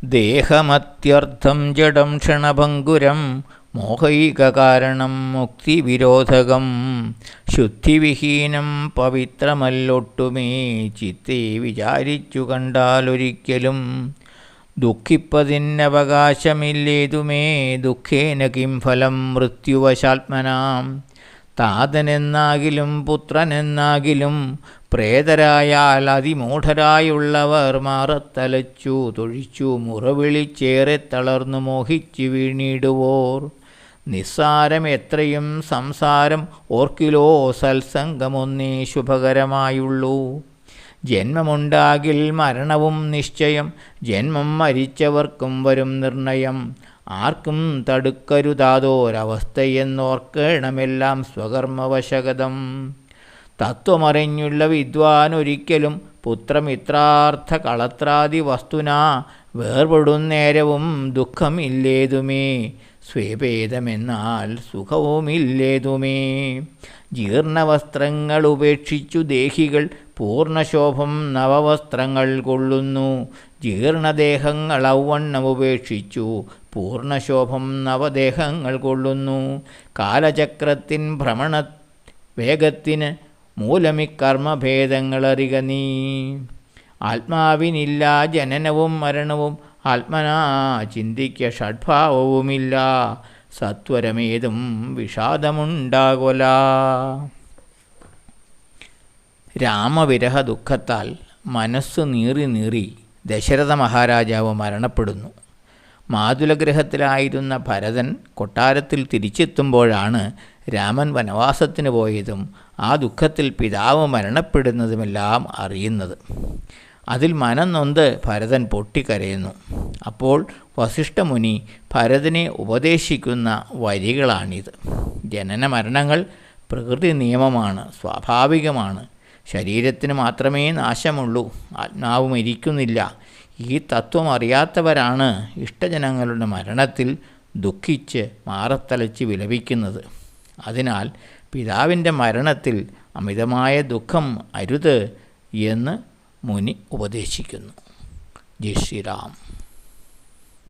ദേഹമത്യർത്ഥം ജഡം ക്ഷണഭംഗുരം മോഹൈകകാരണം മുക്തിവിരോധകം ശുദ്ധിവിഹീനം പവിത്രമല്ലൊട്ടുമേ ചിത്തേ വിചാരിച്ചു കണ്ടാലൊരിക്കലും ദുഃഖിപ്പതിനവകാശമില്ലേതുമേ ദുഃഖേന കിം ഫലം മൃത്യുവശാത്മനാം താതനെന്നാകിലും പുത്രനെന്നാകിലും പ്രേതരായാൽ അതിമൂഢരായുള്ളവർ മാറത്തലച്ചു തൊഴിച്ചു മുറവിളിച്ചേറെ തളർന്നു മോഹിച്ചു വീണിടുവോർ നിസ്സാരം എത്രയും സംസാരം ഓർക്കിലോ സത്സംഗമൊന്നേ ശുഭകരമായുള്ളൂ ജന്മമുണ്ടാകിൽ മരണവും നിശ്ചയം ജന്മം മരിച്ചവർക്കും വരും നിർണയം ആർക്കും തടുക്കരുതാതോരവസ്ഥയെന്നോർക്കണമെല്ലാം സ്വകർമ്മവശഗതം തത്വമറിഞ്ഞുള്ള വിദ്വാൻ ഒരിക്കലും പുത്രമിത്രാർത്ഥ കളത്രാദി വസ്തുനാ വേർപെടുന്നേരവും ദുഃഖമില്ലേതുമേ സ്വേഭേദമെന്നാൽ സുഖവുമില്ലേതുമേ ജീർണവസ്ത്രങ്ങൾ ഉപേക്ഷിച്ചു ദേഹികൾ പൂർണ്ണശോഭം നവവസ്ത്രങ്ങൾ കൊള്ളുന്നു ജീർണദേഹങ്ങൾ ഔവണ്ണം ഉപേക്ഷിച്ചു പൂർണ്ണശോഭം നവദേഹങ്ങൾ കൊള്ളുന്നു കാലചക്രത്തിൻ ഭ്രമണ വേഗത്തിന് മൂലമിക്കർമ്മഭേദങ്ങളറിക നീ ആത്മാവിനില്ല ജനനവും മരണവും ആത്മനാ ചിന്തിക്ക ഷഡ്ഭാവവുമില്ല സത്വരമേതും വിഷാദമുണ്ടാകൊല. രാമവിരഹ ദുഃഖത്താൽ മനസ്സ് നീറി നീറി ദശരഥ മഹാരാജാവ് മരണപ്പെടുന്നു. മാതുലഗ്രഹത്തിലായിരുന്ന ഭരതൻ കൊട്ടാരത്തിൽ തിരിച്ചെത്തുമ്പോഴാണ് രാമൻ വനവാസത്തിന് പോയതും ആ ദുഃഖത്തിൽ പിതാവ് മരണപ്പെടുന്നതുമെല്ലാം അറിയുന്നത്. അതിൽ മനം നൊന്ത് ഭരതൻ പൊട്ടിക്കരയുന്നു. അപ്പോൾ വസിഷ്ഠമുനി ഭരതനെ ഉപദേശിക്കുന്ന വരികളാണിത്. ജനന മരണങ്ങൾ പ്രകൃതി നിയമമാണ്, സ്വാഭാവികമാണ്. ശരീരത്തിന് മാത്രമേ നാശമുള്ളൂ, ആത്മാവ് മരിക്കുന്നില്ല. ഈ തത്വം അറിയാത്തവരാണ് ഇഷ്ടജനങ്ങളുടെ മരണത്തിൽ ദുഃഖിച്ച് മാറത്തലച്ച് വിലപിക്കുന്നത്. അതിനാൽ പിതാവിൻ്റെ മരണത്തിൽ അമിതമായ ദുഃഖം അരുത് എന്ന് മുനി ഉപദേശിക്കുന്നു. ജയ് ശ്രീറാം.